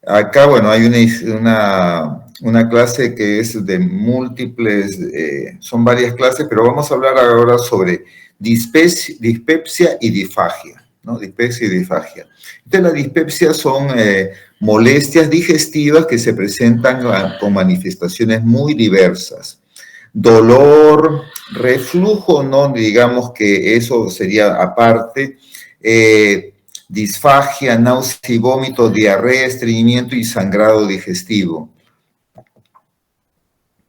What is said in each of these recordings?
Acá, bueno, hay una clase que es de múltiples, son varias clases, pero vamos a hablar ahora sobre dispepsia y disfagia, ¿no? Dispepsia y disfagia. Entonces, la dispepsia son molestias digestivas que se presentan con manifestaciones muy diversas. Dolor, reflujo, no digamos que eso sería aparte, disfagia, náusea y vómito, diarrea, estreñimiento y sangrado digestivo.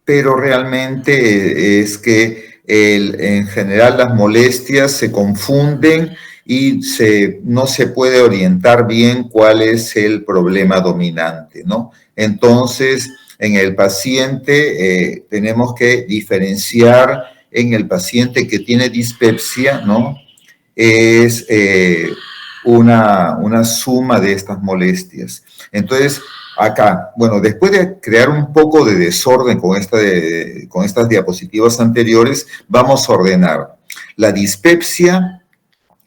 Pero realmente es que en general las molestias se confunden y no se puede orientar bien cuál es el problema dominante, ¿no? Entonces, en el paciente tenemos que diferenciar en el paciente que tiene dispepsia, ¿no? Es una suma de estas molestias. Entonces, acá, bueno, después de crear un poco de desorden con estas diapositivas anteriores, vamos a ordenar. La dispepsia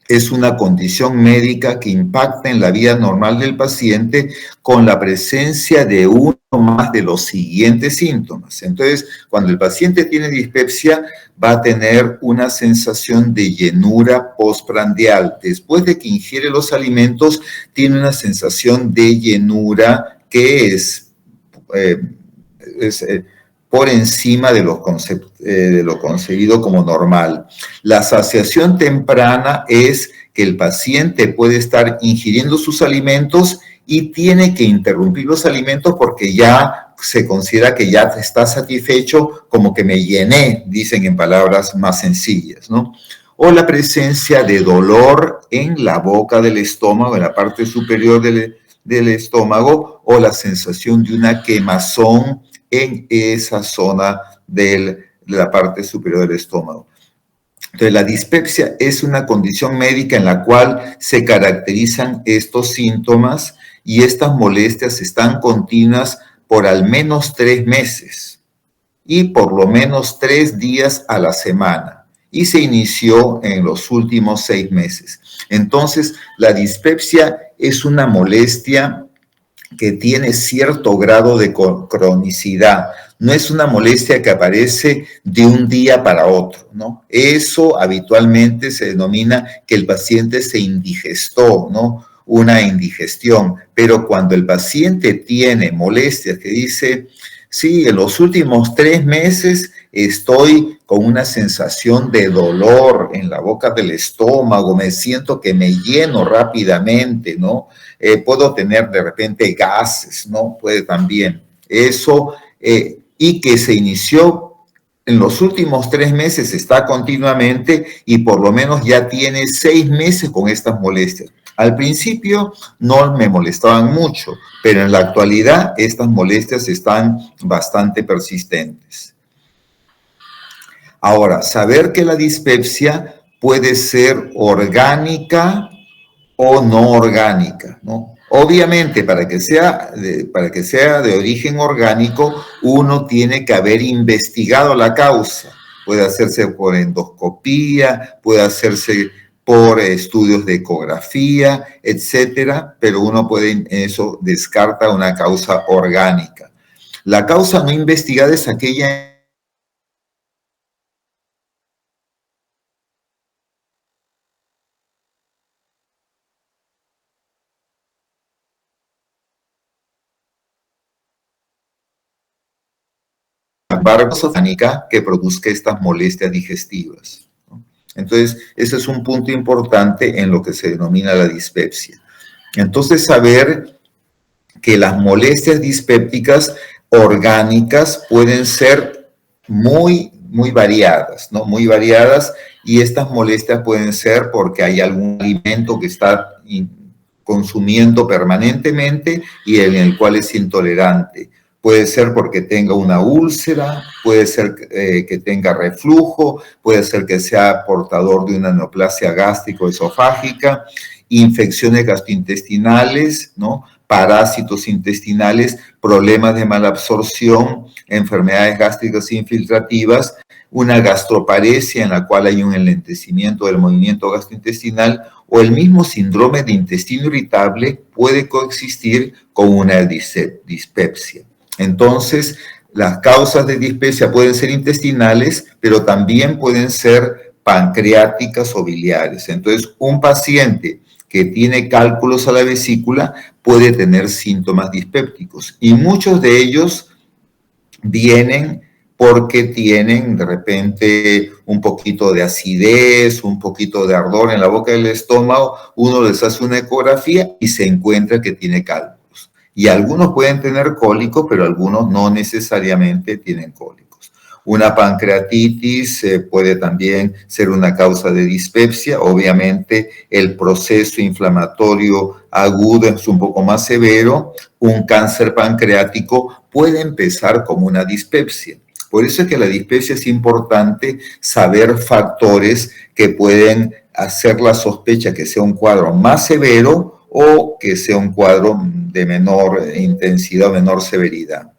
es una condición médica que impacta en la vida normal del paciente con la presencia de uno más de los siguientes síntomas. Entonces, cuando el paciente tiene dispepsia, va a tener una sensación de llenura postprandial. Después de que ingiere los alimentos, tiene una sensación de llenura que es por encima de lo concebido como normal. La saciación temprana es que el paciente puede estar ingiriendo sus alimentos y tiene que interrumpir los alimentos porque ya se considera que ya está satisfecho, como que me llené, dicen en palabras más sencillas, ¿no? O la presencia de dolor en la boca del estómago, en la parte superior del estómago, o la sensación de una quemazón en esa zona de la parte superior del estómago. Entonces, la dispepsia es una condición médica en la cual se caracterizan estos síntomas y estas molestias están continuas por al menos 3 meses y por lo menos 3 días a la semana, y se inició en los últimos 6 meses. Entonces, la dispepsia es una molestia que tiene cierto grado de cronicidad. No es una molestia que aparece de un día para otro, ¿no? Eso habitualmente se denomina que el paciente se indigestó, ¿no? Una indigestión. Pero cuando el paciente tiene molestias que dice, sí, en los últimos 3 meses estoy con una sensación de dolor en la boca del estómago, me siento que me lleno rápidamente, ¿no? Puedo tener de repente gases, ¿no? Puede también. Eso, y que se inició en los últimos 3 meses, está continuamente y por lo menos ya tiene 6 meses con estas molestias. Al principio no me molestaban mucho, pero en la actualidad estas molestias están bastante persistentes. Ahora, saber que la dispepsia puede ser orgánica o no orgánica, ¿no? Obviamente, para que sea de origen orgánico, uno tiene que haber investigado la causa. Puede hacerse por endoscopía, puede hacerse por estudios de ecografía, etcétera, pero uno puede, eso descarta una causa orgánica. La causa no investigada es aquella orgánica que produzca estas molestias digestivas, ¿no? Entonces, ese es un punto importante en lo que se denomina la dispepsia. Entonces, saber que las molestias dispépticas orgánicas pueden ser muy variadas, ¿no? Muy variadas, y estas molestias pueden ser porque hay algún alimento que está consumiendo permanentemente y en el cual es intolerante. Puede ser porque tenga una úlcera, puede ser que tenga reflujo, puede ser que sea portador de una neoplasia gástrico-esofágica, infecciones gastrointestinales, ¿no? Parásitos intestinales, problemas de malabsorción, enfermedades gástricas infiltrativas, una gastroparesia en la cual hay un enlentecimiento del movimiento gastrointestinal, o el mismo síndrome de intestino irritable puede coexistir con una dispepsia. Entonces, las causas de dispepsia pueden ser intestinales, pero también pueden ser pancreáticas o biliares. Entonces, un paciente que tiene cálculos a la vesícula puede tener síntomas dispépticos y muchos de ellos vienen porque tienen de repente un poquito de acidez, un poquito de ardor en la boca del estómago, uno les hace una ecografía y se encuentra que tiene cálculos. Y algunos pueden tener cólicos, pero algunos no necesariamente tienen cólicos. Una pancreatitis puede también ser una causa de dispepsia. Obviamente el proceso inflamatorio agudo es un poco más severo. Un cáncer pancreático puede empezar como una dispepsia. Por eso es que la dispepsia es importante saber factores que pueden hacer la sospecha que sea un cuadro más severo o que sea un cuadro de menor intensidad o menor severidad.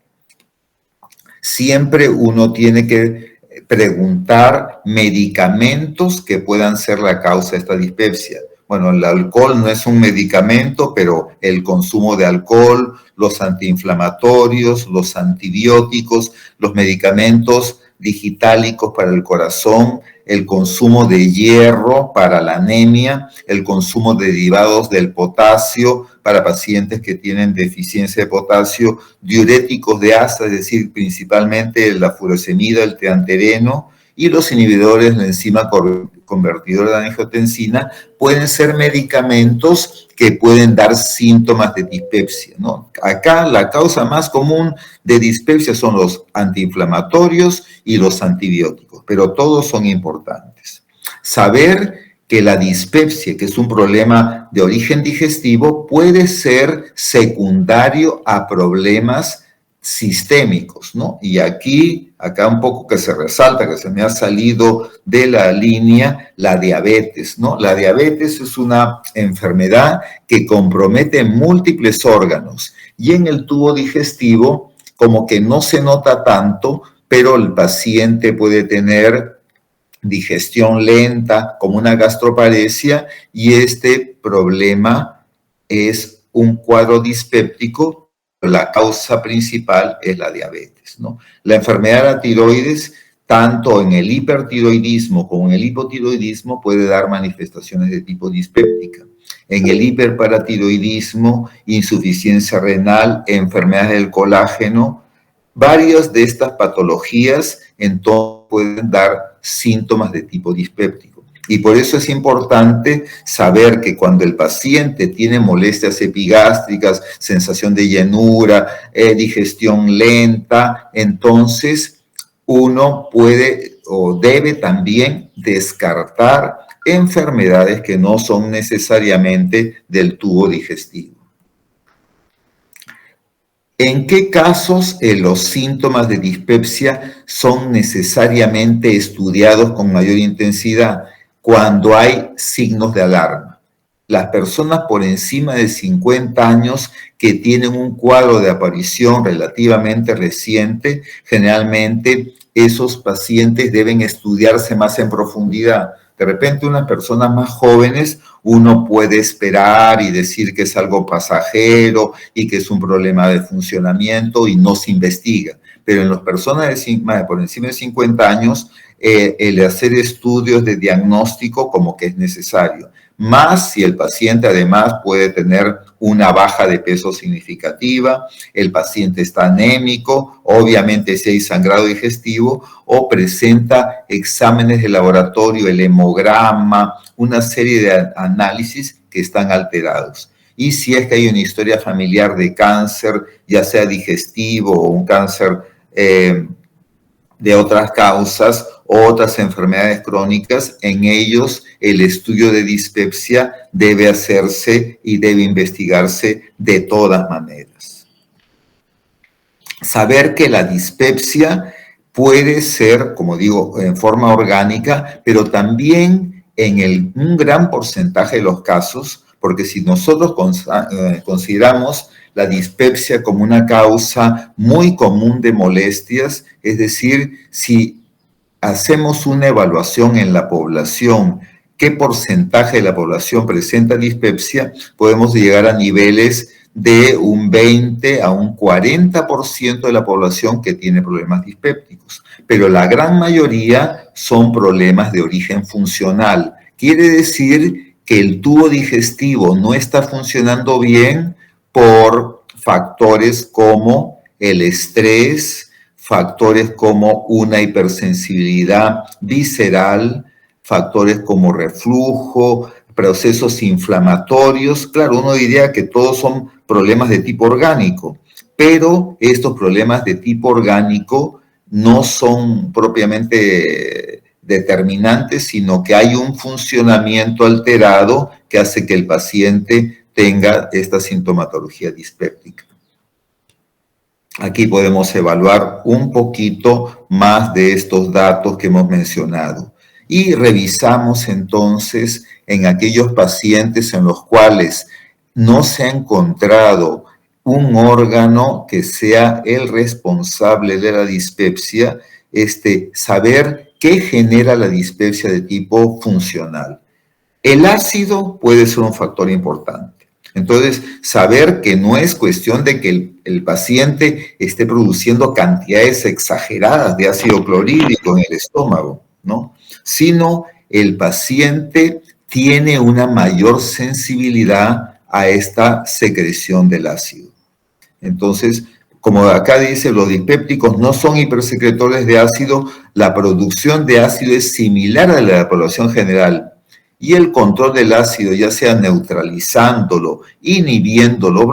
Siempre uno tiene que preguntar medicamentos que puedan ser la causa de esta dispepsia. Bueno, el alcohol no es un medicamento, pero el consumo de alcohol, los antiinflamatorios, los antibióticos, los medicamentos digitálicos para el corazón, el consumo de hierro para la anemia, el consumo de derivados del potasio para pacientes que tienen deficiencia de potasio, diuréticos de asa, es decir, principalmente la furosemida, el triantereno, y los inhibidores de la enzima convertidora de angiotensina pueden ser medicamentos que pueden dar síntomas de dispepsia, ¿no? Acá la causa más común de dispepsia son los antiinflamatorios y los antibióticos, pero todos son importantes. Saber que la dispepsia, que es un problema de origen digestivo, puede ser secundario a problemas sistémicos, ¿no? Y acá un poco que se resalta, que se me ha salido de la línea, la diabetes, ¿no? La diabetes es una enfermedad que compromete múltiples órganos y en el tubo digestivo como que no se nota tanto, pero el paciente puede tener digestión lenta, como una gastroparesia, y este problema es un cuadro dispéptico. La causa principal es la diabetes, ¿no? La enfermedad de la tiroides, tanto en el hipertiroidismo como en el hipotiroidismo, puede dar manifestaciones de tipo dispéptica. En el hiperparatiroidismo, insuficiencia renal, enfermedades del colágeno, varias de estas patologías entonces pueden dar síntomas de tipo dispéptico. Y por eso es importante saber que cuando el paciente tiene molestias epigástricas, sensación de llenura, digestión lenta, entonces uno puede o debe también descartar enfermedades que no son necesariamente del tubo digestivo. ¿En qué casos los síntomas de dispepsia son necesariamente estudiados con mayor intensidad? Cuando hay signos de alarma. Las personas por encima de 50 años que tienen un cuadro de aparición relativamente reciente, generalmente esos pacientes deben estudiarse más en profundidad. De repente, unas personas más jóvenes, uno puede esperar y decir que es algo pasajero y que es un problema de funcionamiento y no se investiga. Pero en las personas por encima de 50 años, el hacer estudios de diagnóstico como que es necesario. Más si el paciente además puede tener una baja de peso significativa, el paciente está anémico, obviamente si hay sangrado digestivo o presenta exámenes de laboratorio, el hemograma, una serie de análisis que están alterados. Y si es que hay una historia familiar de cáncer, ya sea digestivo o un cáncer de otras causas o otras enfermedades crónicas, en ellos el estudio de dispepsia debe hacerse y debe investigarse de todas maneras. Saber que la dispepsia puede ser, como digo, en forma orgánica, pero también en un gran porcentaje de los casos, porque si nosotros consideramos la dispepsia como una causa muy común de molestias, es decir, si hacemos una evaluación en la población qué porcentaje de la población presenta dispepsia, podemos llegar a niveles de un 20 a un 40% de la población que tiene problemas dispépticos. Pero la gran mayoría son problemas de origen funcional. Quiere decir que el tubo digestivo no está funcionando bien por factores como el estrés, factores como una hipersensibilidad visceral, factores como reflujo, procesos inflamatorios. Claro, uno diría que todos son problemas de tipo orgánico, pero estos problemas de tipo orgánico no son propiamente determinantes, sino que hay un funcionamiento alterado que hace que el paciente tenga esta sintomatología dispéptica. Aquí podemos evaluar un poquito más de estos datos que hemos mencionado. Y revisamos entonces en aquellos pacientes en los cuales no se ha encontrado un órgano que sea el responsable de la dispepsia, saber qué genera la dispepsia de tipo funcional. El ácido puede ser un factor importante. Entonces, saber que no es cuestión de que el paciente esté produciendo cantidades exageradas de ácido clorhídrico en el estómago, ¿no? Sino el paciente tiene una mayor sensibilidad a esta secreción del ácido. Entonces, como acá dice, los dispépticos no son hipersecretores de ácido, la producción de ácido es similar a la de la población general. Y el control del ácido, ya sea neutralizándolo, inhibiéndolo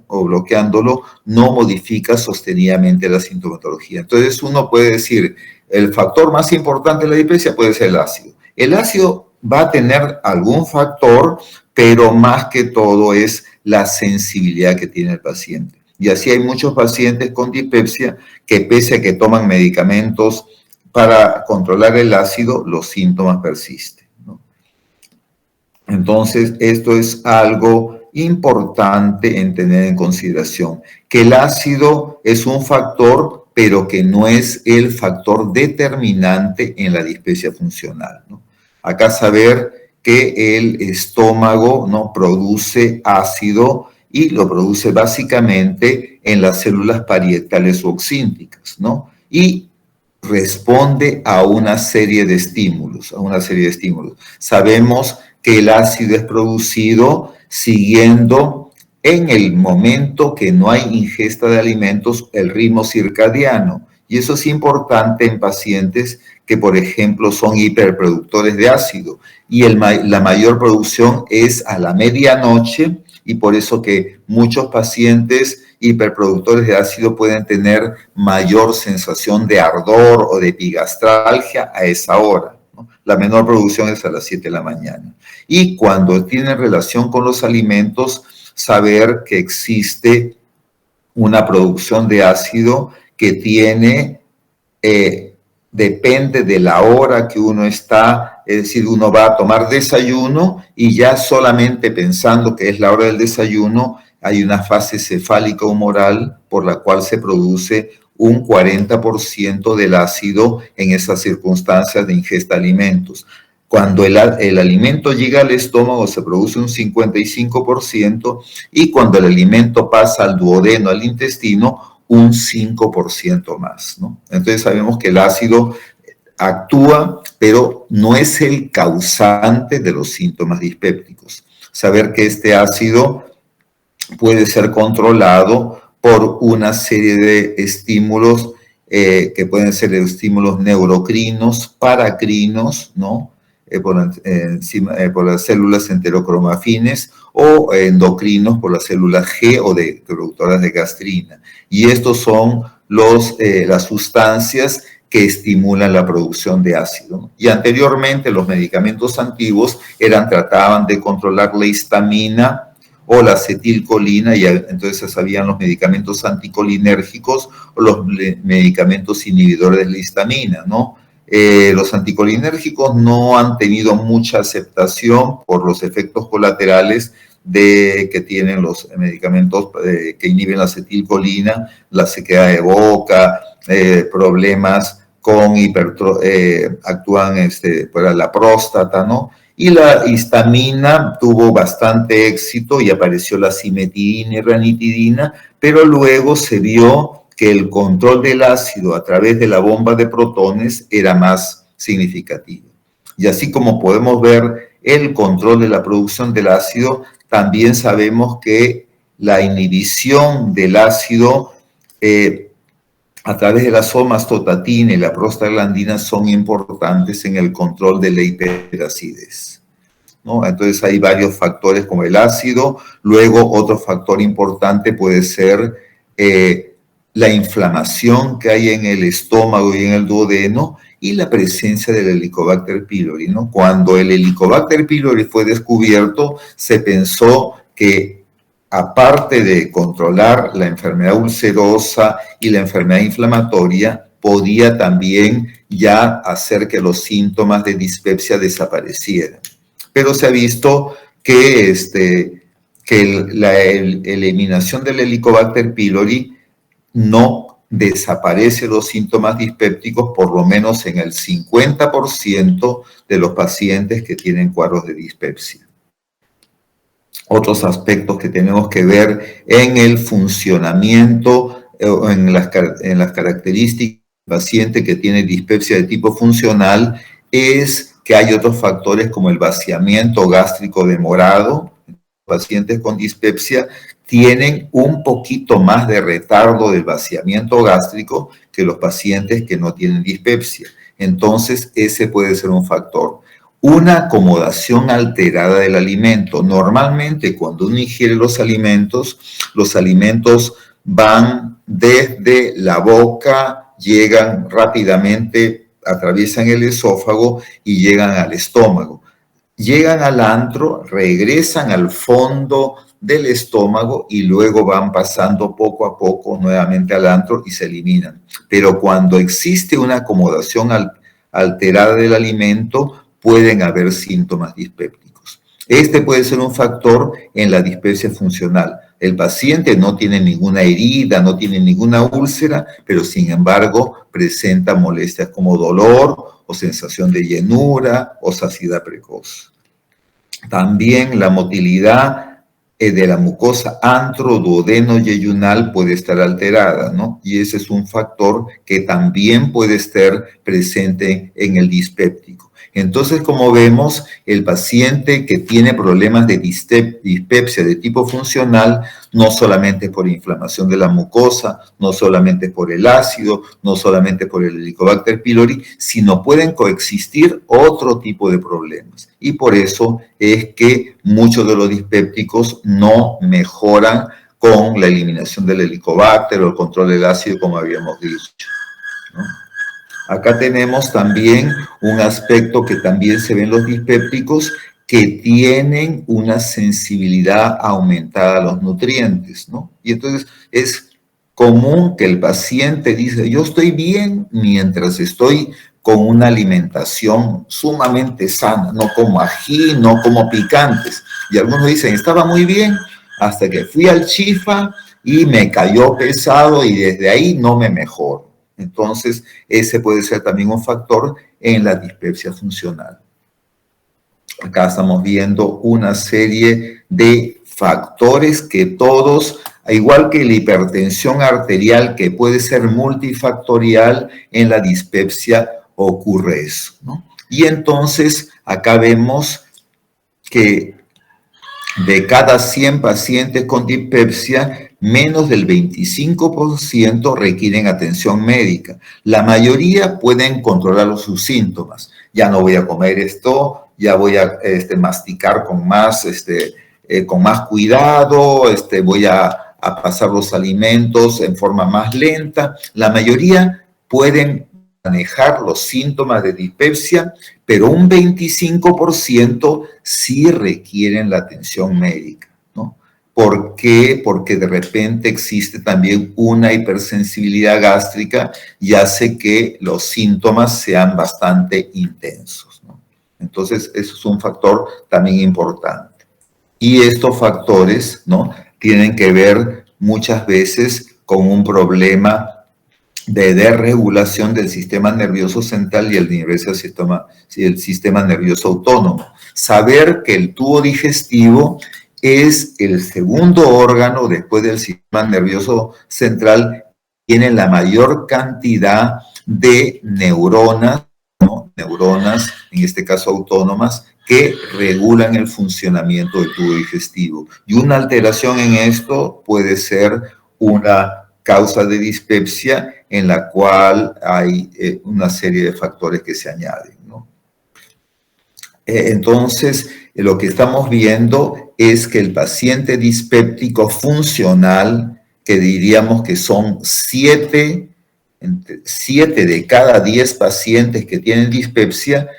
bloqueándolo, no modifica sostenidamente la sintomatología. Entonces uno puede decir, el factor más importante de la dispepsia puede ser el ácido. El ácido va a tener algún factor, pero más que todo es la sensibilidad que tiene el paciente. Y así hay muchos pacientes con dispepsia que pese a que toman medicamentos para controlar el ácido, los síntomas persisten. Entonces, esto es algo importante en tener en consideración, que el ácido es un factor, pero que no es el factor determinante en la dispepsia funcional, ¿no? Acá saber que el estómago, ¿no?, produce ácido y lo produce básicamente en las células parietales o oxínticas, ¿no? Y responde a una serie de estímulos, Sabemos que el ácido es producido siguiendo en el momento que no hay ingesta de alimentos el ritmo circadiano. Y eso es importante en pacientes que, por ejemplo, son hiperproductores de ácido. Y la mayor producción es a la medianoche y por eso que muchos pacientes hiperproductores de ácido pueden tener mayor sensación de ardor o de epigastralgia a esa hora, ¿no? La menor producción es a las 7 de la mañana. Y cuando tiene relación con los alimentos, saber que existe una producción de ácido que tiene, depende de la hora que uno está, es decir, uno va a tomar desayuno y ya solamente pensando que es la hora del desayuno, hay una fase cefálica humoral por la cual se produce un 40% del ácido en esas circunstancias de ingesta de alimentos. Cuando el alimento llega al estómago se produce un 55% y cuando el alimento pasa al duodeno, al intestino, un 5% más, ¿no? Entonces sabemos que el ácido actúa, pero no es el causante de los síntomas dispépticos. Saber que este ácido puede ser controlado por una serie de estímulos que pueden ser estímulos neurocrinos, paracrinos, ¿no? Por las células enterocromafines o endocrinos por las células G o de productoras de gastrina. Y estos son las sustancias que estimulan la producción de ácido. Y anteriormente los medicamentos antiguos trataban de controlar la histamina o la acetilcolina, y entonces habían los medicamentos anticolinérgicos o los medicamentos inhibidores de la histamina, ¿no? Los anticolinérgicos no han tenido mucha aceptación por los efectos colaterales que tienen los medicamentos que inhiben la acetilcolina, la sequedad de boca, problemas con actúan para la próstata, ¿no? Y la histamina tuvo bastante éxito y apareció la cimetidina y ranitidina, pero luego se vio que el control del ácido a través de la bomba de protones era más significativo. Y así como podemos ver el control de la producción del ácido, también sabemos que la inhibición del ácido a través de la somatostatina y la prostaglandina son importantes en el control de la hiperacidez, ¿no? Entonces hay varios factores como el ácido. Luego otro factor importante puede ser la inflamación que hay en el estómago y en el duodeno y la presencia del Helicobacter pylori, ¿no? Cuando el Helicobacter pylori fue descubierto, se pensó que aparte de controlar la enfermedad ulcerosa y la enfermedad inflamatoria, podía también ya hacer que los síntomas de dispepsia desaparecieran. Pero se ha visto que, la eliminación del Helicobacter pylori no desaparece los síntomas dispépticos, por lo menos en el 50% de los pacientes que tienen cuadros de dispepsia. Otros aspectos que tenemos que ver en el funcionamiento, en las características del paciente que tiene dispepsia de tipo funcional, es que hay otros factores como el vaciamiento gástrico demorado. Pacientes con dispepsia tienen un poquito más de retardo del vaciamiento gástrico que los pacientes que no tienen dispepsia. Entonces, ese puede ser un factor. Una acomodación alterada del alimento. Normalmente, cuando uno ingiere los alimentos van desde la boca, llegan rápidamente, atraviesan el esófago y llegan al estómago. Llegan al antro, regresan al fondo del estómago y luego van pasando poco a poco nuevamente al antro y se eliminan. Pero cuando existe una acomodación alterada del alimento, pueden haber síntomas dispépticos. Este puede ser un factor en la dispepsia funcional. El paciente no tiene ninguna herida, no tiene ninguna úlcera, pero sin embargo presenta molestias como dolor o sensación de llenura o saciedad precoz. También la motilidad de la mucosa antro, duodeno y yeyunal puede estar alterada, ¿no? Y ese es un factor que también puede estar presente en el dispéptico. Entonces, como vemos, el paciente que tiene problemas de dispepsia de tipo funcional, no solamente por inflamación de la mucosa, no solamente por el ácido, no solamente por el Helicobacter pylori, sino pueden coexistir otro tipo de problemas. Y por eso es que muchos de los dispépticos no mejoran con la eliminación del Helicobacter o el control del ácido, como habíamos dicho, ¿no? Acá tenemos también un aspecto que también se ve en los dispépticos, que tienen una sensibilidad aumentada a los nutrientes, ¿no? Y entonces es común que el paciente dice, yo estoy bien mientras estoy con una alimentación sumamente sana, no como ají, no como picantes. Y algunos dicen, estaba muy bien hasta que fui al chifa y me cayó pesado y desde ahí no me mejoro. Entonces, ese puede ser también un factor en la dispepsia funcional. Acá estamos viendo una serie de factores que todos, igual que la hipertensión arterial, que puede ser multifactorial, en la dispepsia ocurre eso, ¿no? Y entonces, acá vemos que de cada 100 pacientes con dispepsia, menos del 25% requieren atención médica. La mayoría pueden controlar sus síntomas. Ya no voy a comer esto, ya voy a masticar con más cuidado, voy a pasar los alimentos en forma más lenta. La mayoría pueden manejar los síntomas de dispepsia, pero un 25% sí requieren la atención médica, ¿no? ¿Por qué? Porque de repente existe también una hipersensibilidad gástrica y hace que los síntomas sean bastante intensos, ¿no? Entonces, eso es un factor también importante. Y estos factores, ¿no?, tienen que ver muchas veces con un problema de desregulación del sistema nervioso central y el sistema nervioso autónomo. Saber que el tubo digestivo es el segundo órgano después del sistema nervioso central, tiene la mayor cantidad de neuronas, ¿no? Neuronas, en este caso autónomas, que regulan el funcionamiento del tubo digestivo. Y una alteración en esto puede ser una causa de dispepsia en la cual hay una serie de factores que se añaden, ¿no? Entonces, lo que estamos viendo es que el paciente dispéptico funcional, que diríamos que son 7 de cada 10 pacientes que tienen dispepsia,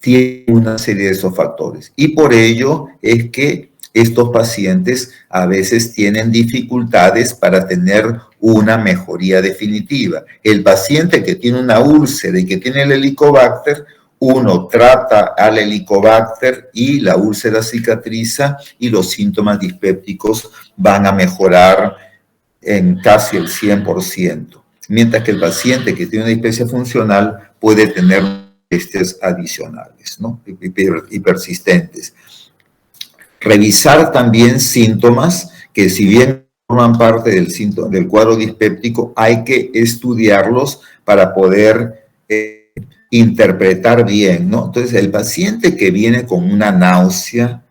tienen una serie de esos factores. Y por ello es que estos pacientes a veces tienen dificultades para tener una mejoría definitiva. El paciente que tiene una úlcera y que tiene el Helicobacter, uno trata al Helicobacter y la úlcera cicatriza y los síntomas dispépticos van a mejorar en casi el 100%. Mientras que el paciente que tiene una dispepsia funcional puede tener molestias adicionales, ¿no? Y persistentes. Revisar también síntomas que, si bien forman parte del cuadro dispéptico, hay que estudiarlos para poder interpretar bien, ¿no? Entonces, el paciente que viene con una náusea,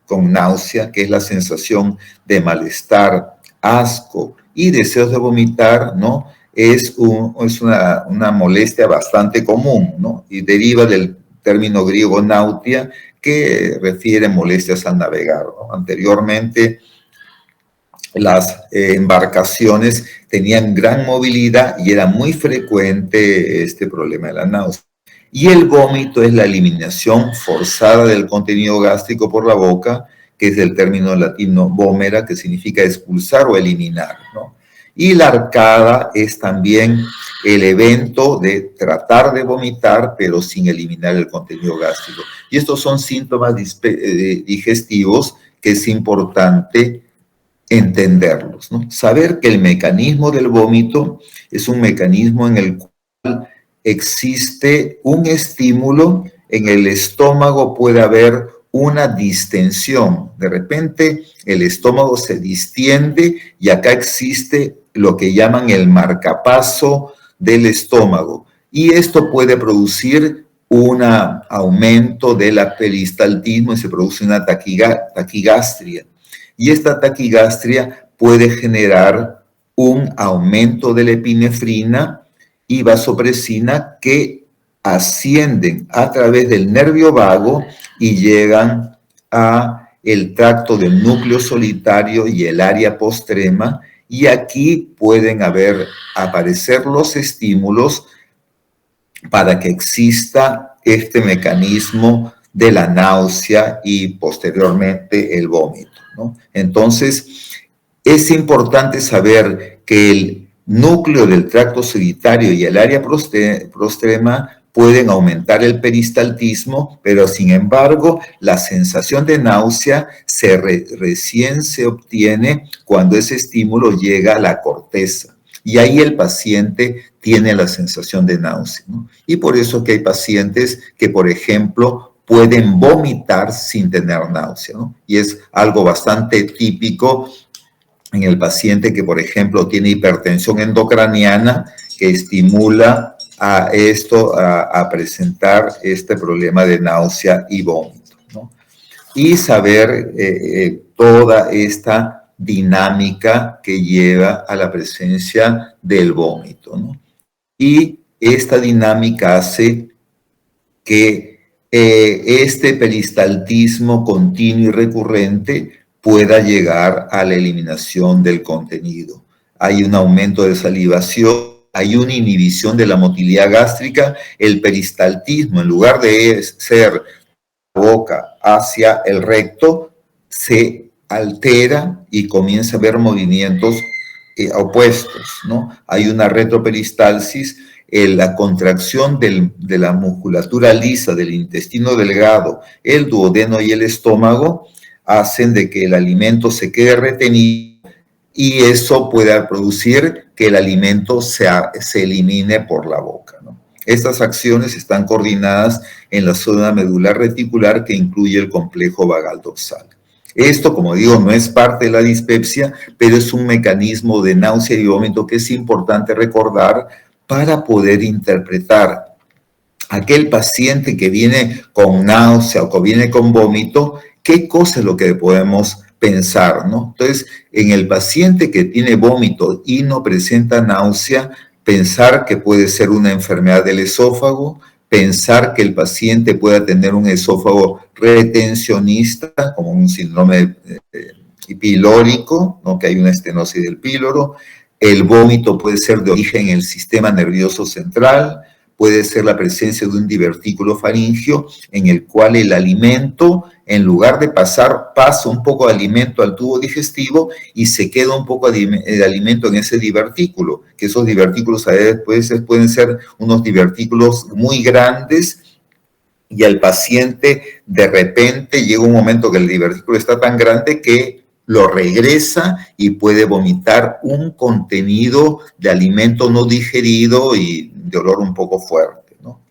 que es la sensación de malestar, asco y deseos de vomitar, ¿no? Es una molestia bastante común, ¿no? Y deriva del término griego nautia, que refiere molestias al navegar, ¿no? Anteriormente, las embarcaciones tenían gran movilidad y era muy frecuente este problema de la náusea. Y el vómito es la eliminación forzada del contenido gástrico por la boca, que es del término latino vomera, que significa expulsar o eliminar, ¿no? Y la arcada es también el evento de tratar de vomitar, pero sin eliminar el contenido gástrico. Y estos son síntomas digestivos que es importante entenderlos, ¿no? Saber que el mecanismo del vómito es un mecanismo en el cual existe un estímulo, en el estómago puede haber una distensión. De repente el estómago se distiende y acá existe lo que llaman el marcapaso del estómago. Y esto puede producir un aumento del peristaltismo y se produce una taquigastria. Y esta taquigastria puede generar un aumento de la epinefrina y vasopresina que ascienden a través del nervio vago y llegan a el tracto del núcleo solitario y el área postrema, y aquí pueden aparecer los estímulos para que exista este mecanismo de la náusea y posteriormente el vómito, ¿no? Entonces, es importante saber que el núcleo del tracto solitario y el área postrema pueden aumentar el peristaltismo, pero sin embargo, la sensación de náusea recién se obtiene cuando ese estímulo llega a la corteza. Y ahí el paciente tiene la sensación de náusea, ¿no? Y por eso que hay pacientes que, por ejemplo, pueden vomitar sin tener náusea, ¿no? Y es algo bastante típico en el paciente que, por ejemplo, tiene hipertensión endocraniana, que estimula a presentar este problema de náusea y vómito, ¿no? Y saber toda esta dinámica que lleva a la presencia del vómito, ¿no? Y esta dinámica hace que este peristaltismo continuo y recurrente pueda llegar a la eliminación del contenido. Hay un aumento de salivación, hay una inhibición de la motilidad gástrica, el peristaltismo, en lugar de ser la boca hacia el recto, se altera y comienza a ver movimientos opuestos, ¿no? Hay una retroperistalsis, la contracción de la musculatura lisa del intestino delgado, el duodeno y el estómago hacen de que el alimento se quede retenido y eso puede producir que el alimento se elimine por la boca, ¿no? Estas acciones están coordinadas en la zona medular reticular que incluye el complejo vagal dorsal. Esto, como digo, no es parte de la dispepsia, pero es un mecanismo de náusea y vómito que es importante recordar para poder interpretar aquel paciente que viene con náusea o que viene con vómito, qué cosa es lo que podemos pensar, ¿no? Entonces, en el paciente que tiene vómito y no presenta náusea, pensar que puede ser una enfermedad del esófago, pensar que el paciente pueda tener un esófago retencionista, como un síndrome pilórico, ¿no? Que hay una estenosis del píloro. El vómito puede ser de origen en el sistema nervioso central, puede ser la presencia de un divertículo faríngeo en el cual el alimento, en lugar de pasar, pasa un poco de alimento al tubo digestivo y se queda un poco de alimento en ese divertículo, que esos divertículos a veces pueden ser unos divertículos muy grandes y al paciente de repente llega un momento que el divertículo está tan grande que lo regresa y puede vomitar un contenido de alimento no digerido y de olor un poco fuerte, ¿no?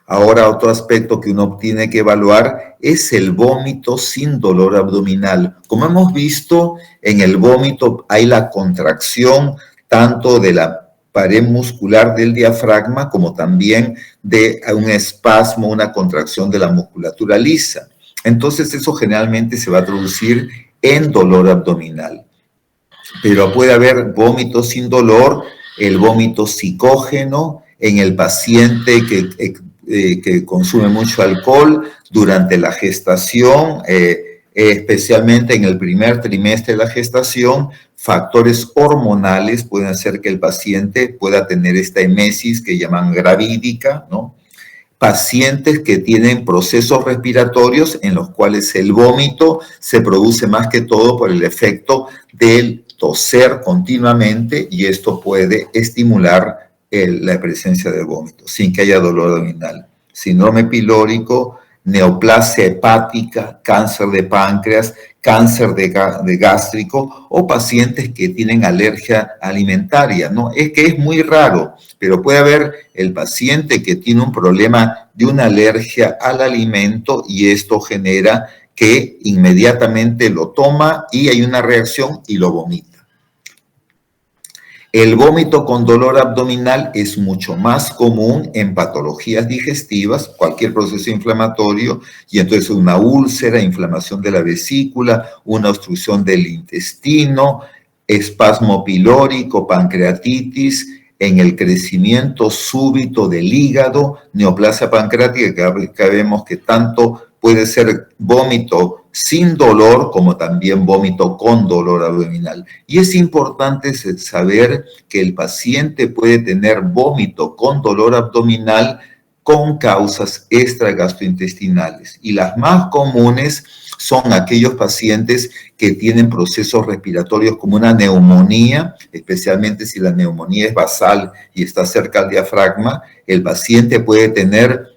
Ahora, otro aspecto que uno tiene que evaluar es el vómito sin dolor abdominal. Como hemos visto, en el vómito hay la contracción tanto de la pared muscular del diafragma como también de un espasmo, una contracción de la musculatura lisa. Entonces, eso generalmente se va a traducir en dolor abdominal. Pero puede haber vómito sin dolor, el vómito psicógeno en el paciente que consume mucho alcohol durante la gestación, especialmente en el primer trimestre de la gestación. Factores hormonales pueden hacer que el paciente pueda tener esta emesis que llaman gravídica, ¿no? Pacientes que tienen procesos respiratorios en los cuales el vómito se produce más que todo por el efecto del toser continuamente y esto puede estimular la presencia del vómito sin que haya dolor abdominal. Síndrome pilórico, neoplasia hepática, cáncer de páncreas, cáncer de gástrico o pacientes que tienen alergia alimentaria, ¿no? Es que es muy raro, pero puede haber el paciente que tiene un problema de una alergia al alimento y esto genera que inmediatamente lo toma y hay una reacción y lo vomita. El vómito con dolor abdominal es mucho más común en patologías digestivas, cualquier proceso inflamatorio, y entonces una úlcera, inflamación de la vesícula, una obstrucción del intestino, espasmo pilórico, pancreatitis, en el crecimiento súbito del hígado, neoplasia pancreática, que vemos que tanto puede ser vómito sin dolor como también vómito con dolor abdominal. Y es importante saber que el paciente puede tener vómito con dolor abdominal con causas extragastrointestinales. Y las más comunes son aquellos pacientes que tienen procesos respiratorios como una neumonía, especialmente si la neumonía es basal y está cerca al diafragma, el paciente puede tener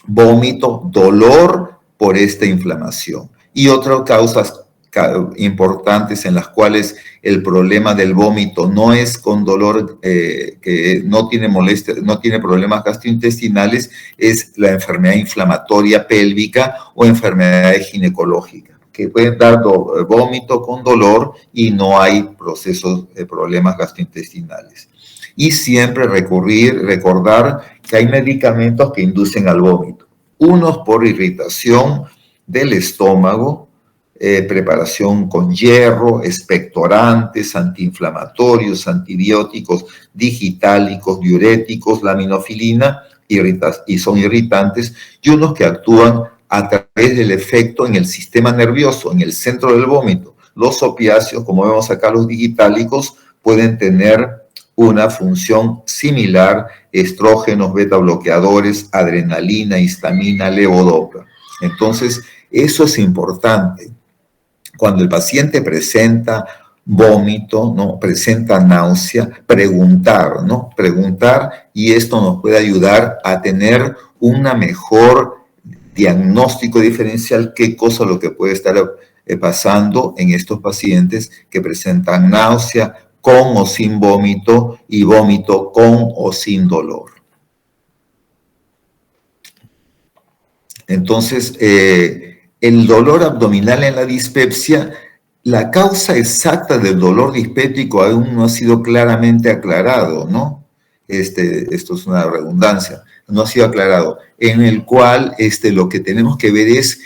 vómito, dolor por esta inflamación. Y otras causas importantes en las cuales el problema del vómito no es con dolor, que no tiene molestia, no tiene problemas gastrointestinales, es la enfermedad inflamatoria pélvica o enfermedades ginecológicas, que pueden dar vómito con dolor y no hay procesos de problemas gastrointestinales. Y siempre recordar que hay medicamentos que inducen al vómito. Unos por irritación del estómago, preparación con hierro, expectorantes, antiinflamatorios, antibióticos, digitálicos, diuréticos, laminofilina, y son irritantes, y unos que actúan a través del efecto en el sistema nervioso, en el centro del vómito. Los opiáceos, como vemos acá, los digitálicos, pueden tener una función similar, estrógenos, beta bloqueadores, adrenalina, histamina, levodopa. Entonces, eso es importante. Cuando el paciente presenta vómito, ¿no? Presenta náusea, preguntar, ¿no? Preguntar, y esto nos puede ayudar a tener una mejor diagnóstico diferencial, qué cosa es lo que puede estar pasando en estos pacientes que presentan náusea con o sin vómito y vómito con o sin dolor. Entonces, el dolor abdominal en la dispepsia, la causa exacta del dolor dispéptico aún no ha sido claramente aclarado, ¿no? Esto es una redundancia, no ha sido aclarado, en el cual lo que tenemos que ver es,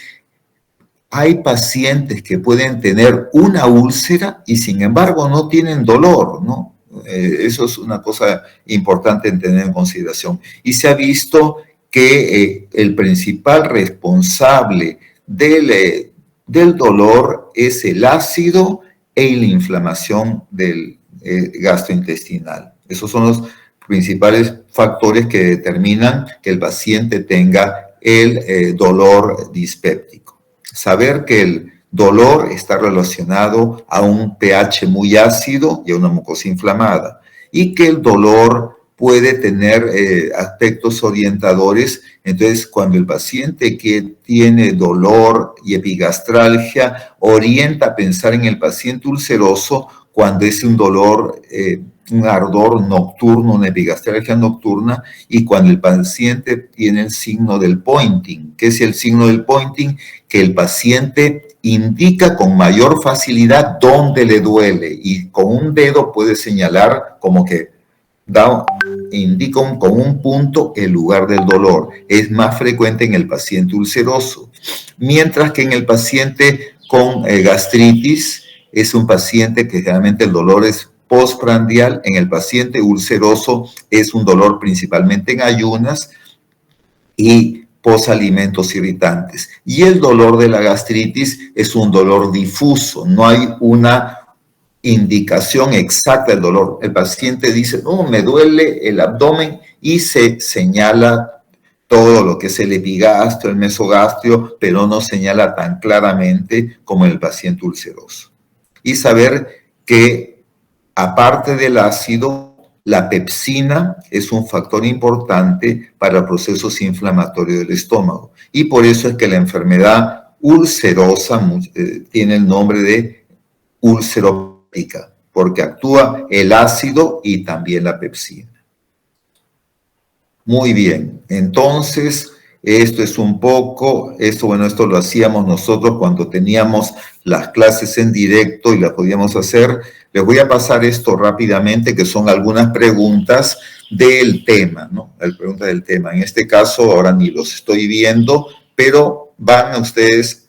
hay pacientes que pueden tener una úlcera y sin embargo no tienen dolor, ¿no? Eso es una cosa importante en tener en consideración. Y se ha visto que el principal responsable del dolor es el ácido y la inflamación del gastrointestinal. Esos son los principales factores que determinan que el paciente tenga el dolor dispéptico. Saber que el dolor está relacionado a un pH muy ácido y a una mucosa inflamada, y que el dolor puede tener aspectos orientadores. Entonces, cuando el paciente que tiene dolor y epigastralgia orienta a pensar en el paciente ulceroso cuando es un dolor, un ardor nocturno, una epigastralgia nocturna, y cuando el paciente tiene el signo del pointing. ¿Qué es el signo del pointing? Que el paciente indica con mayor facilidad dónde le duele y con un dedo puede señalar como que indica con un punto el lugar del dolor. Es más frecuente en el paciente ulceroso, mientras que en el paciente con gastritis es un paciente que generalmente el dolor es postprandial. En el paciente ulceroso es un dolor principalmente en ayunas y posalimentos irritantes. Y el dolor de la gastritis es un dolor difuso, no hay una indicación exacta del dolor. El paciente dice, no, me duele el abdomen y se señala todo lo que es el epigastrio, el mesogastrio, pero no señala tan claramente como el paciente ulceroso. Y saber que aparte del ácido, la pepsina es un factor importante para procesos inflamatorios del estómago. Y por eso es que la enfermedad ulcerosa tiene el nombre de ulceropética, porque actúa el ácido y también la pepsina. Muy bien, entonces esto es un poco, esto lo hacíamos nosotros cuando teníamos las clases en directo y las podíamos hacer. Les voy a pasar esto rápidamente, que son algunas preguntas del tema, ¿no? Las preguntas del tema. En este caso, ahora ni los estoy viendo, pero van ustedes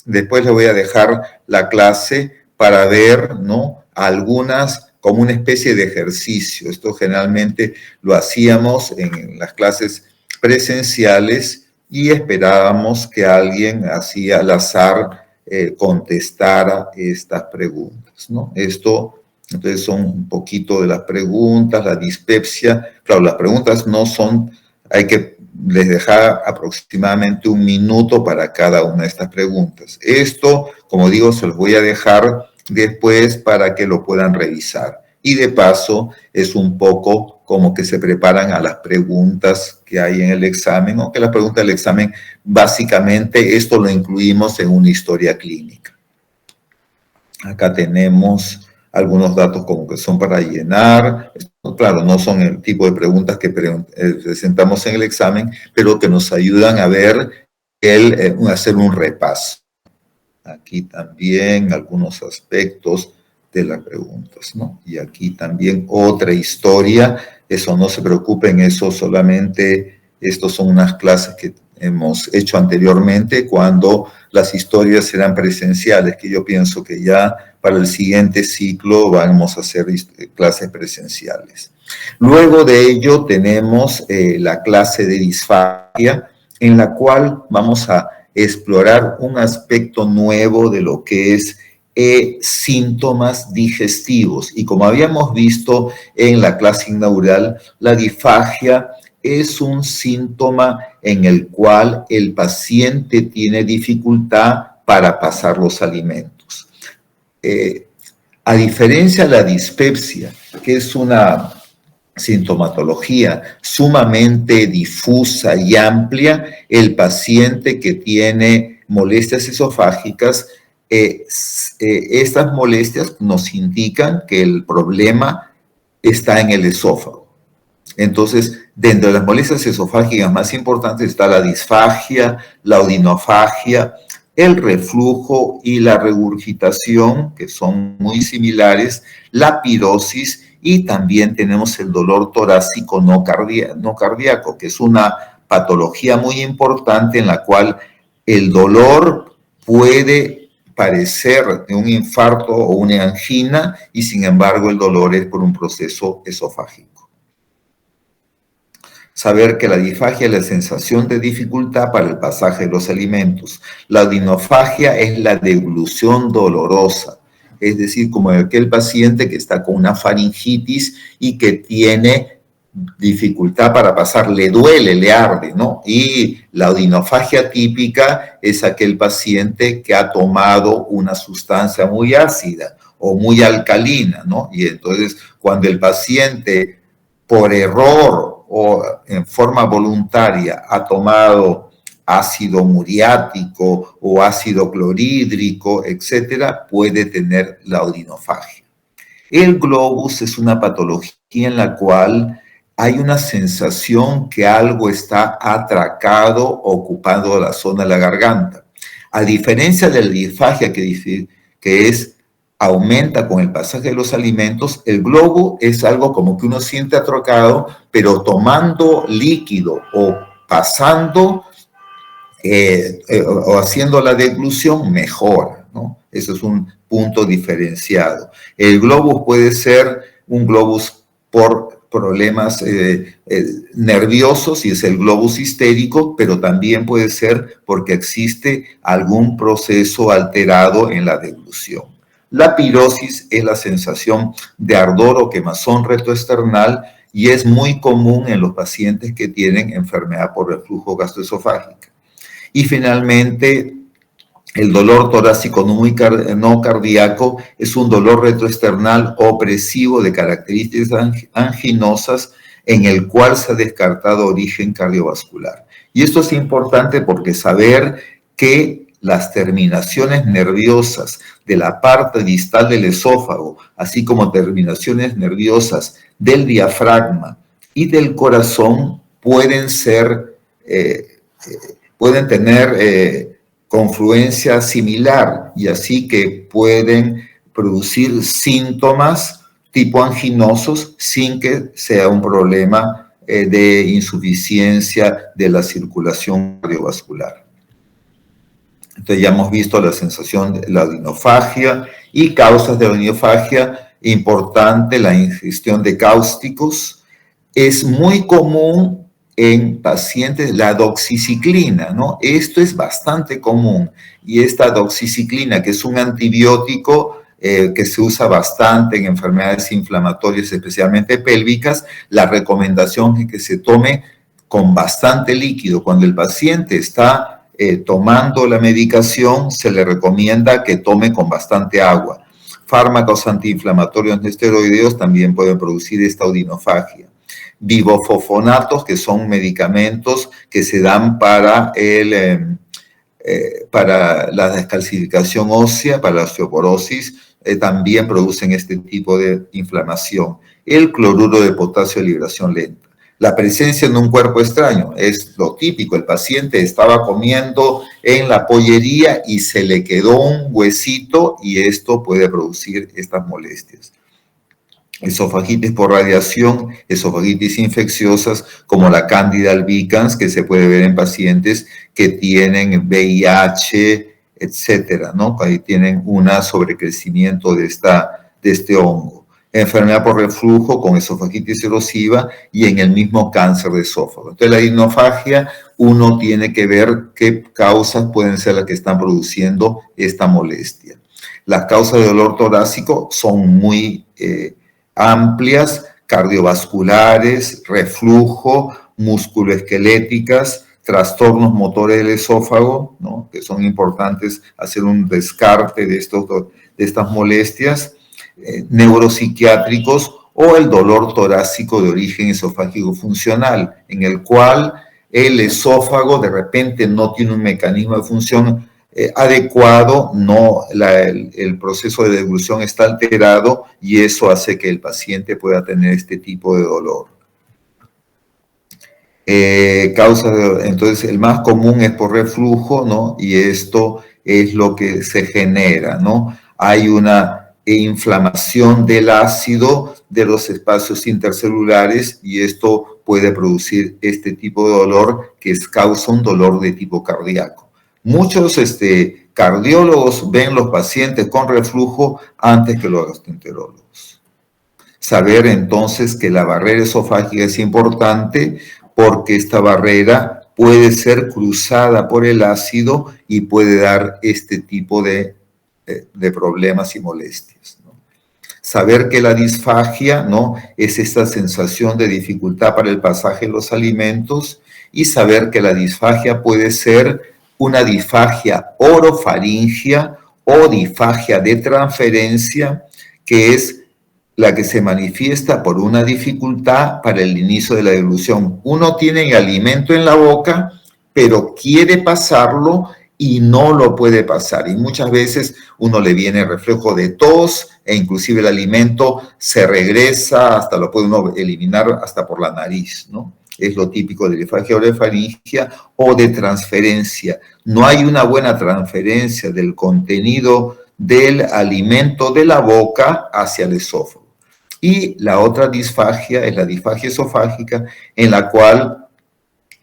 después les voy a dejar la clase para ver, ¿no? Algunas como una especie de ejercicio. Esto generalmente lo hacíamos en las clases presenciales y esperábamos que alguien así al azar contestara estas preguntas, ¿no? Entonces son un poquito de las preguntas, la dispepsia. Claro, las preguntas no son, hay que les dejar aproximadamente 1 minuto para cada una de estas preguntas. Esto, como digo, se los voy a dejar después para que lo puedan revisar. Y de paso, es un poco como que se preparan a las preguntas que hay en el examen, aunque las preguntas del examen, básicamente, esto lo incluimos en una historia clínica. Acá tenemos algunos datos como que son para llenar. Claro, no son el tipo de preguntas que presentamos en el examen, pero que nos ayudan a ver, hacer un repaso. Aquí también algunos aspectos de las preguntas, ¿no? Y aquí también otra historia. Eso no se preocupen, eso solamente, estos son unas clases que hemos hecho anteriormente cuando las historias eran presenciales, que yo pienso que ya para el siguiente ciclo vamos a hacer clases presenciales. Luego de ello tenemos la clase de disfagia, en la cual vamos a explorar un aspecto nuevo de lo que es síntomas digestivos. Y como habíamos visto en la clase inaugural, la disfagia es un síntoma en el cual el paciente tiene dificultad para pasar los alimentos. A diferencia de la dispepsia, que es una sintomatología sumamente difusa y amplia, el paciente que tiene molestias esofágicas estas molestias nos indican que el problema está en el esófago. Entonces, dentro de las molestias esofágicas más importantes está la disfagia, la odinofagia, el reflujo y la regurgitación, que son muy similares, la pirosis, y también tenemos el dolor torácico no cardíaco, que es una patología muy importante en la cual el dolor puede parecer de un infarto o una angina, y sin embargo el dolor es por un proceso esofágico. Saber que la disfagia es la sensación de dificultad para el pasaje de los alimentos. La odinofagia es la deglución dolorosa, es decir, como aquel paciente que está con una faringitis y que tiene dificultad para pasar, le duele, le arde, ¿no? Y la odinofagia típica es aquel paciente que ha tomado una sustancia muy ácida o muy alcalina, ¿no? Y entonces, cuando el paciente, por error o en forma voluntaria, ha tomado ácido muriático o ácido clorhídrico, etcétera, puede tener la odinofagia. El globus es una patología en la cual hay una sensación que algo está atracado, ocupando la zona de la garganta. A diferencia de la disfagia, que aumenta con el pasaje de los alimentos, el globo es algo como que uno siente atracado, pero tomando líquido o pasando o haciendo la deglución mejora, ¿no? Eso es un punto diferenciado. El globus puede ser un globus por problemas nerviosos, y es el globus histérico, pero también puede ser porque existe algún proceso alterado en la deglución. La pirosis es la sensación de ardor o quemazón rectoesternal y es muy común en los pacientes que tienen enfermedad por reflujo gastroesofágica. Y finalmente, el dolor torácico no cardíaco es un dolor retroesternal opresivo de características anginosas en el cual se ha descartado origen cardiovascular. Y esto es importante porque saber que las terminaciones nerviosas de la parte distal del esófago, así como terminaciones nerviosas del diafragma y del corazón, pueden tener confluencia similar, y así que pueden producir síntomas tipo anginosos sin que sea un problema de insuficiencia de la circulación cardiovascular. Entonces ya hemos visto la sensación de la odinofagia y causas de odinofagia. Importante, la ingestión de cáusticos. Es muy común en pacientes la doxiciclina, ¿no? Esto es bastante común, y esta doxiciclina, que es un antibiótico que se usa bastante en enfermedades inflamatorias, especialmente pélvicas, la recomendación es que se tome con bastante líquido. Cuando el paciente está tomando la medicación, se le recomienda que tome con bastante agua. Fármacos antiinflamatorios no esteroideos también pueden producir esta odinofagia. Bifosfonatos, que son medicamentos que se dan para la descalcificación ósea, para la osteoporosis, también producen este tipo de inflamación. El cloruro de potasio de liberación lenta. La presencia en un cuerpo extraño es lo típico. El paciente estaba comiendo en la pollería y se le quedó un huesito, y esto puede producir estas molestias. Esofagitis por radiación, esofagitis infecciosas como la Candida albicans, que se puede ver en pacientes que tienen VIH, etcétera, ¿no? Ahí tienen un sobrecrecimiento de este hongo. Enfermedad por reflujo con esofagitis erosiva y en el mismo cáncer de esófago. Entonces, la odinofagia, uno tiene que ver qué causas pueden ser las que están produciendo esta molestia. Las causas de dolor torácico son muy amplias: cardiovasculares, reflujo, musculoesqueléticas, trastornos motores del esófago, ¿no? Que son importantes hacer un descarte de estas molestias, neuropsiquiátricos, o el dolor torácico de origen esofágico funcional, en el cual el esófago de repente no tiene un mecanismo de función adecuado, el proceso de deglución está alterado y eso hace que el paciente pueda tener este tipo de dolor. Entonces, el más común es por reflujo, ¿no? Y esto es lo que se genera, ¿no? Hay una inflamación del ácido de los espacios intercelulares y esto puede producir este tipo de dolor que causa un dolor de tipo cardíaco. Muchos cardiólogos ven los pacientes con reflujo antes que los gastroenterólogos. Saber entonces que la barrera esofágica es importante porque esta barrera puede ser cruzada por el ácido y puede dar este tipo de problemas y molestias, ¿no? Saber que la disfagia, ¿no?, es esta sensación de dificultad para el pasaje de los alimentos, y saber que la disfagia puede ser una disfagia orofaringea o disfagia de transferencia, que es la que se manifiesta por una dificultad para el inicio de la deglución. Uno tiene el alimento en la boca, pero quiere pasarlo y no lo puede pasar. Y muchas veces uno le viene reflejo de tos e inclusive el alimento se regresa, hasta lo puede uno eliminar hasta por la nariz, ¿no? Es lo típico de disfagia orofaringea o de transferencia. No hay una buena transferencia del contenido del alimento de la boca hacia el esófago. Y la otra disfagia es la disfagia esofágica, en la cual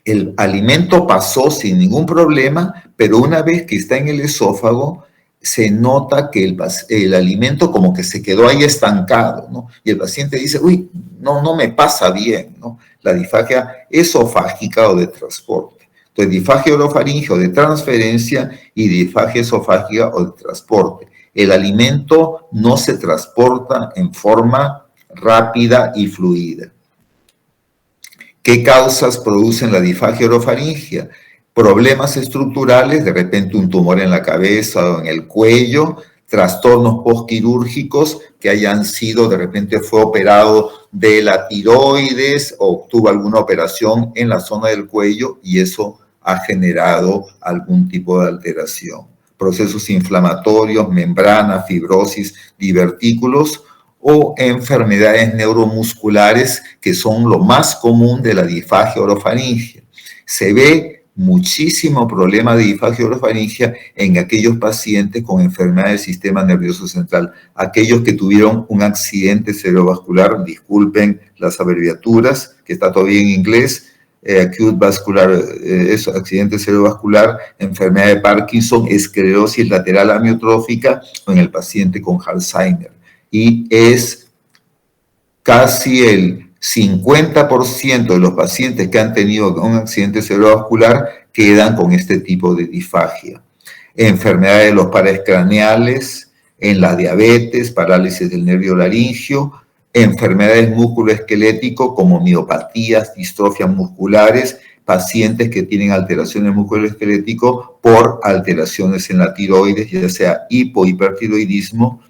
el alimento pasó sin ningún problema, pero una vez que está en el esófago, se nota que el alimento como que se quedó ahí estancado, ¿no? Y el paciente dice, uy, no me pasa bien, ¿no? La disfagia esofágica o de transporte. Entonces, disfagia orofaringea o de transferencia y disfagia esofágica o de transporte. El alimento no se transporta en forma rápida y fluida. ¿Qué causas producen la disfagia orofaringea? Problemas estructurales, de repente un tumor en la cabeza o en el cuello, trastornos postquirúrgicos que hayan sido, de repente fue operado de la tiroides o tuvo alguna operación en la zona del cuello y eso ha generado algún tipo de alteración. Procesos inflamatorios, membranas, fibrosis, divertículos o enfermedades neuromusculares que son lo más común de la disfagia orofaringea. Se ve muchísimo problema de disfagia orofaringea en aquellos pacientes con enfermedad del sistema nervioso central, aquellos que tuvieron un accidente cerebrovascular, disculpen las abreviaturas, que está todavía en inglés, acute vascular, accidente cerebrovascular, enfermedad de Parkinson, esclerosis lateral amiotrófica o en el paciente con Alzheimer. Y es casi el 50% de los pacientes que han tenido un accidente cerebrovascular quedan con este tipo de disfagia. Enfermedades de los pares craneales, en la diabetes, parálisis del nervio laringio, enfermedades musculoesqueléticas como miopatías, distrofias musculares, pacientes que tienen alteraciones musculoesqueléticas por alteraciones en la tiroides, ya sea hipohipertiroidismo,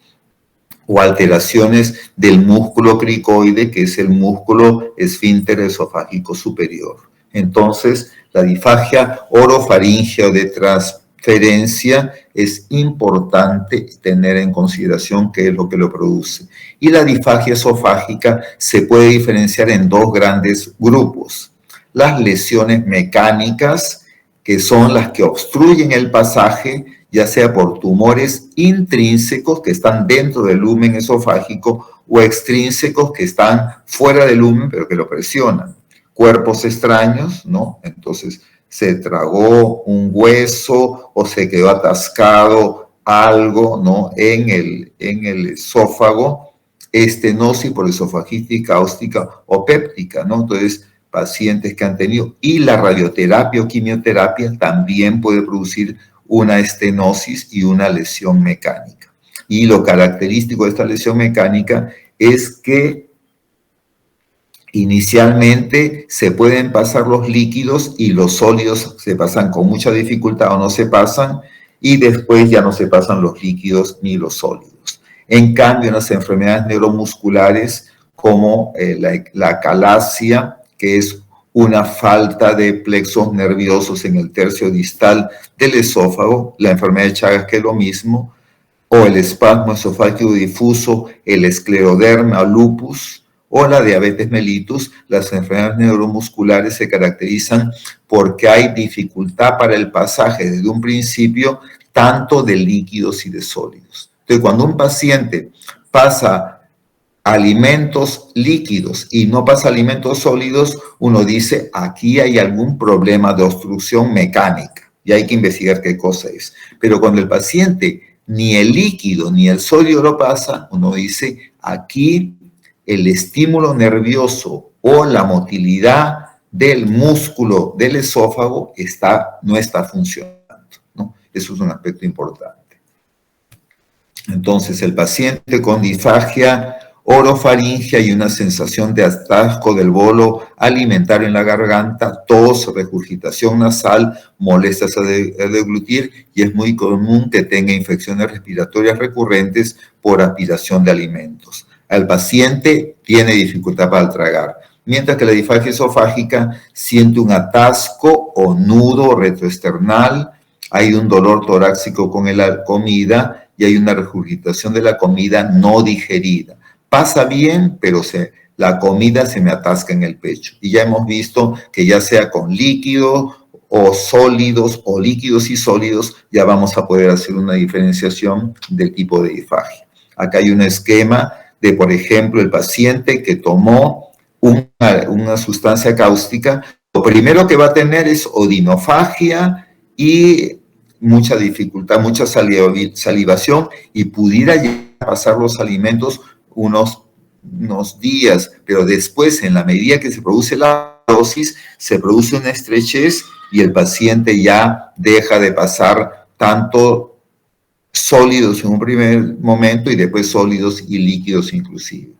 o alteraciones del músculo cricoide, que es el músculo esfínter esofágico superior. Entonces, la disfagia orofaringea o de transferencia es importante tener en consideración qué es lo que lo produce. Y la disfagia esofágica se puede diferenciar en dos grandes grupos. Las lesiones mecánicas, que son las que obstruyen el pasaje, ya sea por tumores intrínsecos que están dentro del lumen esofágico o extrínsecos que están fuera del lumen pero que lo presionan. Cuerpos extraños, ¿no? Entonces se tragó un hueso o se quedó atascado algo, ¿no?, en el esófago, estenosis por esofagitis cáustica o péptica, ¿no? Entonces, pacientes que han tenido, y la radioterapia o quimioterapia también puede producir una estenosis y una lesión mecánica. Y lo característico de esta lesión mecánica es que inicialmente se pueden pasar los líquidos y los sólidos se pasan con mucha dificultad o no se pasan, y después ya no se pasan los líquidos ni los sólidos. En cambio, en las enfermedades neuromusculares como la acalasia, que es una falta de plexos nerviosos en el tercio distal del esófago, la enfermedad de Chagas, que es lo mismo, o el espasmo esofágico difuso, el escleroderma o lupus, o la diabetes mellitus. Las enfermedades neuromusculares se caracterizan porque hay dificultad para el pasaje desde un principio tanto de líquidos y de sólidos. Entonces, cuando un paciente pasa alimentos líquidos y no pasa alimentos sólidos, uno dice, aquí hay algún problema de obstrucción mecánica y hay que investigar qué cosa es. Pero cuando el paciente ni el líquido ni el sólido lo pasa, uno dice, aquí el estímulo nervioso o la motilidad del músculo del esófago no está funcionando, ¿no? Eso es un aspecto importante. Entonces, el paciente con disfagia orofaringia y una sensación de atasco del bolo alimentario en la garganta, tos, regurgitación nasal, molestias a deglutir, y es muy común que tenga infecciones respiratorias recurrentes por aspiración de alimentos. El paciente tiene dificultad para tragar, mientras que la disfagia esofágica siente un atasco o nudo retroesternal, hay un dolor torácico con la comida y hay una regurgitación de la comida no digerida. Pasa bien, pero la comida se me atasca en el pecho. Y ya hemos visto que ya sea con líquidos o sólidos o líquidos y sólidos, ya vamos a poder hacer una diferenciación del tipo de disfagia. Acá hay un esquema de, por ejemplo, el paciente que tomó una sustancia cáustica. Lo primero que va a tener es odinofagia y mucha dificultad, mucha salivación, y pudiera pasar los alimentos unos días, pero después, en la medida que se produce la dosis, se produce una estrechez y el paciente ya deja de pasar tanto sólidos en un primer momento y después sólidos y líquidos inclusive.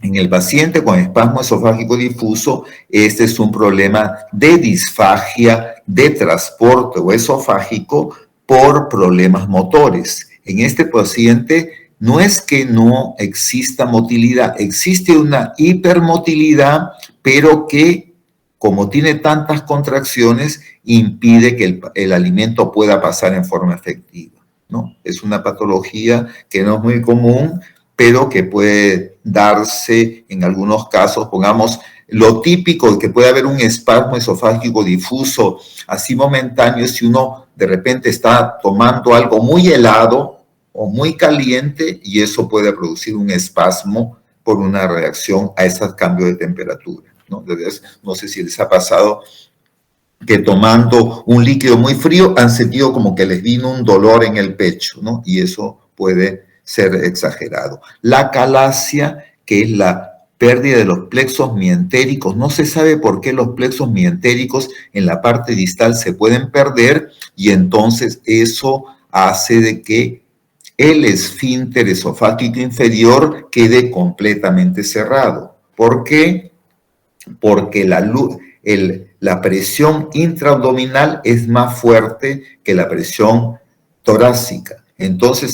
En el paciente con espasmo esofágico difuso, este es un problema de disfagia de transporte o esofágico por problemas motores. En este paciente no es que no exista motilidad, existe una hipermotilidad, pero que, como tiene tantas contracciones, impide que el alimento pueda pasar en forma efectiva, ¿no? Es una patología que no es muy común, pero que puede darse en algunos casos. Pongamos lo típico, que puede haber un espasmo esofágico difuso, así momentáneo, si uno de repente está tomando algo muy helado o muy caliente, y eso puede producir un espasmo por una reacción a ese cambio de temperatura, ¿no? Entonces, no sé si les ha pasado que tomando un líquido muy frío han sentido como que les vino un dolor en el pecho, ¿no? Y eso puede ser exagerado. La calasia, que es la pérdida de los plexos mientéricos, no se sabe por qué los plexos mientéricos en la parte distal se pueden perder, y entonces eso hace de que el esfínter esofágico inferior quede completamente cerrado. ¿Por qué? Porque la presión intraabdominal es más fuerte que la presión torácica. Entonces,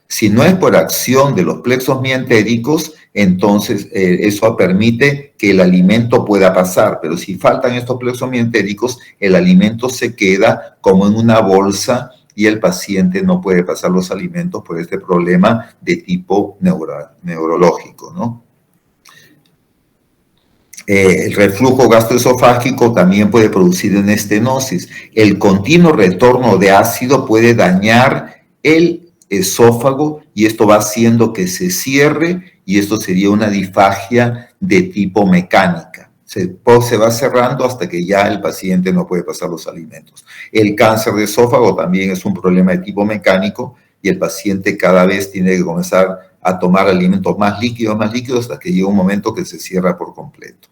si no es por acción de los plexos mientéricos, entonces eso permite que el alimento pueda pasar. Pero si faltan estos plexos mientéricos, el alimento se queda como en una bolsa y el paciente no puede pasar los alimentos por este problema de tipo neurológico, ¿no? El reflujo gastroesofágico también puede producir una estenosis. El continuo retorno de ácido puede dañar el esófago y esto va haciendo que se cierre, y esto sería una disfagia de tipo mecánica. Se va cerrando hasta que ya el paciente no puede pasar los alimentos. El cáncer de esófago también es un problema de tipo mecánico, y el paciente cada vez tiene que comenzar a tomar alimentos más líquidos, hasta que llega un momento que se cierra por completo.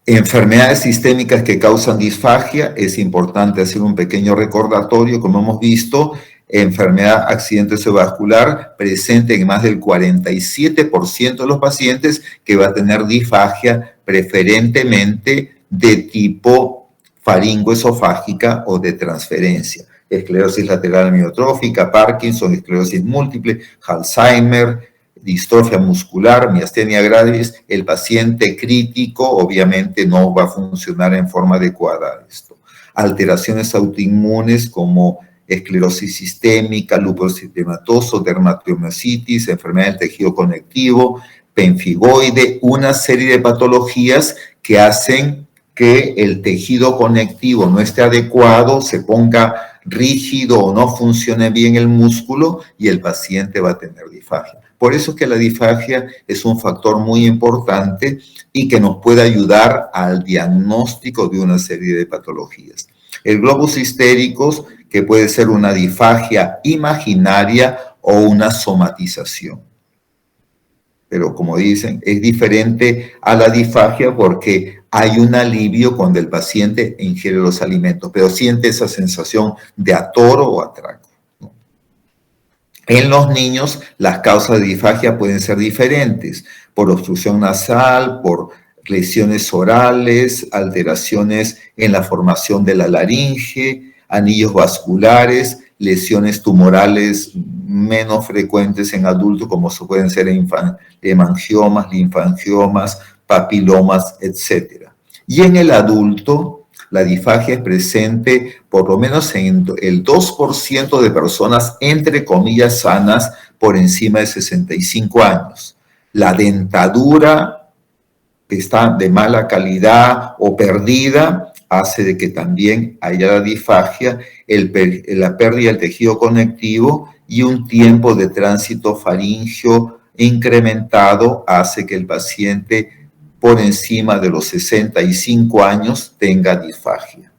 Enfermedades sistémicas que causan disfagia, es importante hacer un pequeño recordatorio. Como hemos visto, enfermedad accidente cerebrovascular presente en más del 47% de los pacientes, que va a tener disfagia preferentemente de tipo faringoesofágica o de transferencia. Esclerosis lateral amiotrófica, Parkinson, esclerosis múltiple, Alzheimer, distrofia muscular, miastenia gravis, el paciente crítico obviamente no va a funcionar en forma adecuada esto. Alteraciones autoinmunes como esclerosis sistémica, lupus eritematoso, dermatomiositis, enfermedad del tejido conectivo, pemfigoide, una serie de patologías que hacen que el tejido conectivo no esté adecuado, se ponga rígido o no funcione bien el músculo y el paciente va a tener disfagia. Por eso es que la disfagia es un factor muy importante y que nos puede ayudar al diagnóstico de una serie de patologías. El globus histéricos, que puede ser una disfagia imaginaria o una somatización. Pero como dicen, es diferente a la disfagia porque hay un alivio cuando el paciente ingiere los alimentos, pero siente esa sensación de atoro o atraco. En los niños, las causas de disfagia pueden ser diferentes, por obstrucción nasal, por lesiones orales, alteraciones en la formación de la laringe, anillos vasculares, lesiones tumorales menos frecuentes en adultos, como pueden ser hemangiomas, linfangiomas, papilomas, etc. Y en el adulto, la disfagia es presente por lo menos en el 2% de personas, entre comillas, sanas por encima de 65 años. La dentadura que está de mala calidad o perdida hace de que también haya la disfagia, la pérdida del tejido conectivo y un tiempo de tránsito faríngeo incrementado hace que el paciente por encima de los 65 años tenga disfagia.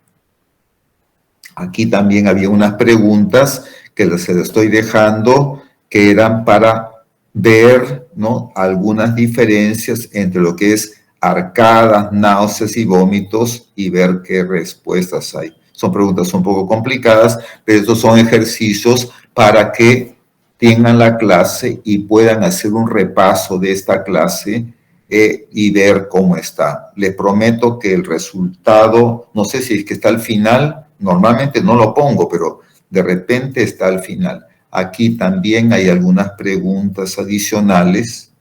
Aquí también había unas preguntas que se las estoy dejando, que eran para ver, ¿no?, algunas diferencias entre lo que es arcadas, náuseas y vómitos y ver qué respuestas hay. Son preguntas un poco complicadas, pero estos son ejercicios para que tengan la clase y puedan hacer un repaso de esta clase y ver cómo está. Les prometo que el resultado, no sé si es que está al final, normalmente no lo pongo, pero de repente está al final. Aquí también hay algunas preguntas adicionales.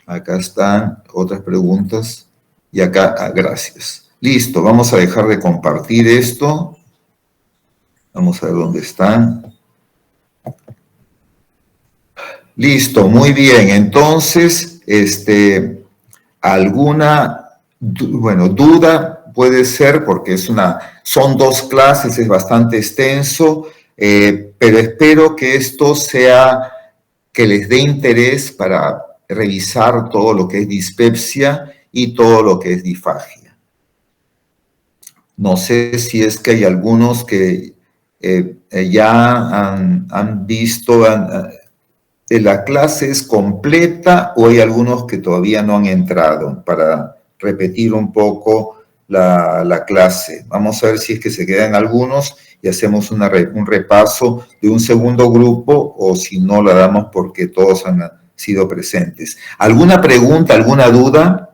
Acá están otras preguntas. Y acá, gracias. Listo, vamos a dejar de compartir esto. Vamos a ver dónde están. Listo, muy bien. Entonces, alguna, duda puede ser, porque son 2 clases, es bastante extenso, pero espero que esto sea, que les dé interés para revisar todo lo que es dispepsia y todo lo que es disfagia. No sé si es que hay algunos que ya han visto, la clase es completa o hay algunos que todavía no han entrado, para repetir un poco la clase. Vamos a ver si es que se quedan algunos y hacemos un repaso de un segundo grupo, o si no la damos porque todos han sido presentes. ¿Alguna pregunta, alguna duda?